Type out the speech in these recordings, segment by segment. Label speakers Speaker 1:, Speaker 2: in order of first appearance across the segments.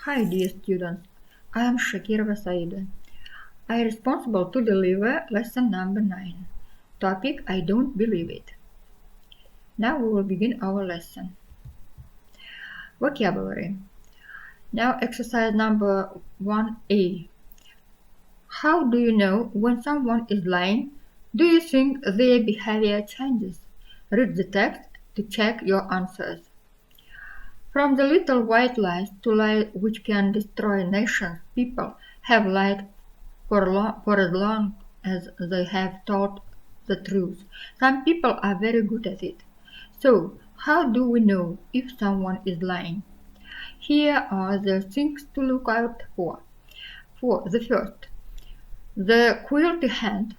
Speaker 1: Hi dear students, I am Shakirova Saida. I am responsible to deliver lesson number 9. Topic I don't believe it. Now we will begin our lesson. Vocabulary. Now exercise number 1A. How do you know when someone is lying? Do you think their behavior changes? Read the text to check your answers. From the little white lies to lies which can destroy nations, people have lied for as long as they have told the truth. Some people are very good at it. So, how do we know if someone is lying? Here are the things to look out for. For the first, the quilty hand.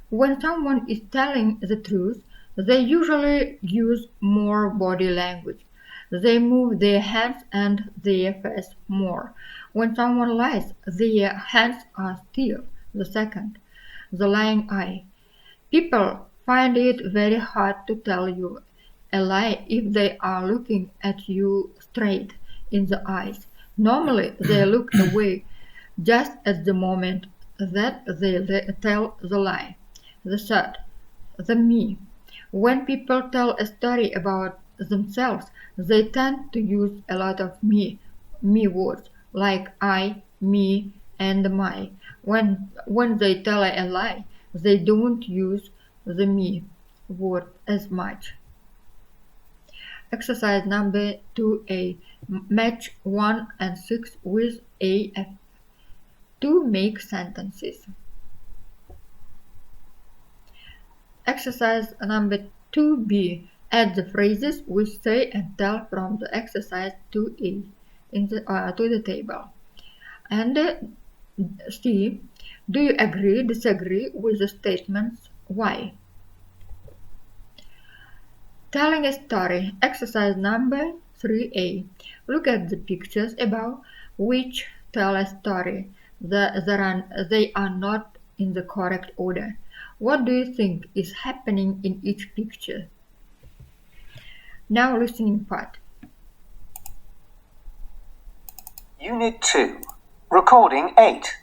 Speaker 1: When someone is telling the truth, they usually use more body language. They move their hands and their face more. When someone lies, their hands are still. The second, the lying eye. People find it very hard to tell you a lie if they are looking at you straight in the eyes. Normally, they look away just at the moment that they tell the lie. The third, the me. When people tell a story about themselves, they tend to use a lot of me words like I, me, and my. When they tell a lie, they don't use the me word as much. Exercise number 2A. Match 1 and 6 with AF. To make sentences. Exercise number 2B. Add the phrases we say and tell from the exercise 2A to the table. And C. Do you agree, disagree with the statements? Why? Telling a story. Exercise number 3A. Look at the pictures above which tell a story. They are not in the correct order. What do you think is happening in each picture? Now listening part.
Speaker 2: Unit 2, Recording 8.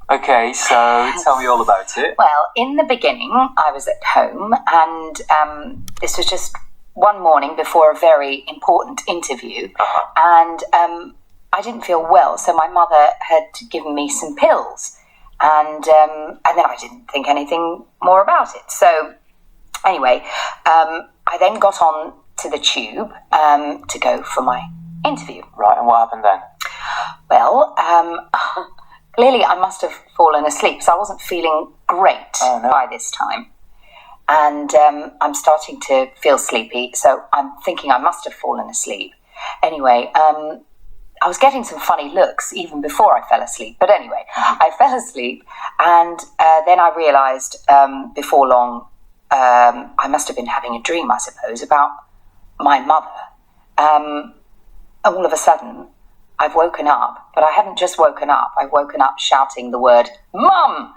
Speaker 2: Okay, so tell me all about it.
Speaker 3: Well, in the beginning, I was at home, and this was just one morning before a very important interview, and I didn't feel well, so my mother had given me some pills, and then I didn't think anything more about it. So anyway, I then got on to the tube to go for my interview.
Speaker 2: Right, and what happened then?
Speaker 3: Well, clearly I must have fallen asleep, so I wasn't feeling great by this time. And I'm starting to feel sleepy, so I'm thinking I must have fallen asleep. Anyway, I was getting some funny looks even before I fell asleep. But anyway, I fell asleep, and then I realised before long I must have been having a dream, I suppose, about my mother. All of a sudden, I've woken up, but I haven't just woken up. I've woken up shouting the word, Mum!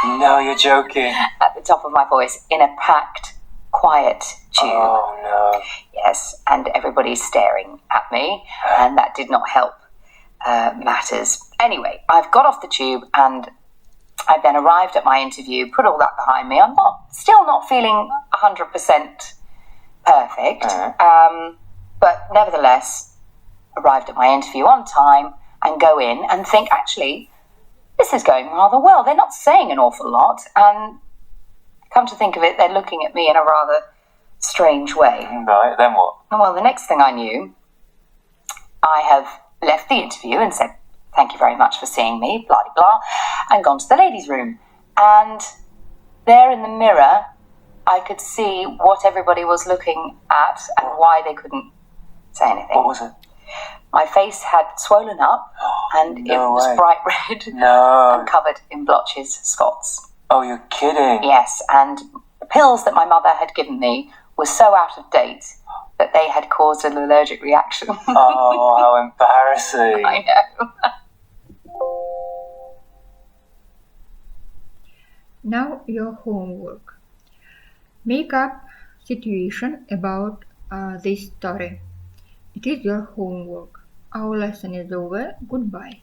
Speaker 2: No, you're joking.
Speaker 3: At the top of my voice, in a packed, quiet tube.
Speaker 2: Oh, no.
Speaker 3: Yes, and everybody's staring at me, and that did not help matters. Anyway, I've got off the tube, and I've then arrived at my interview, put all that behind me. I'm still not feeling 100% perfect, but nevertheless, arrived at my interview on time and go in and think, actually, this is going rather well. They're not saying an awful lot, and come to think of it, they're looking at me in a rather strange way.
Speaker 2: Right, then what?
Speaker 3: Well, the next thing I knew, I have left the interview and said, thank you very much for seeing me, blah, blah, blah, and gone to the ladies' room. And there in the mirror, I could see what everybody was looking at and why they couldn't say anything.
Speaker 2: What was it?
Speaker 3: My face had swollen up, and it was bright red and covered in blotches, spots.
Speaker 2: Oh, you're kidding.
Speaker 3: Yes, and the pills that my mother had given me were so out of date that they had caused an allergic reaction.
Speaker 2: Oh, how embarrassing.
Speaker 3: I know.
Speaker 1: Now your homework. Make up situation about this story. It is your homework. Our lesson is over. Goodbye.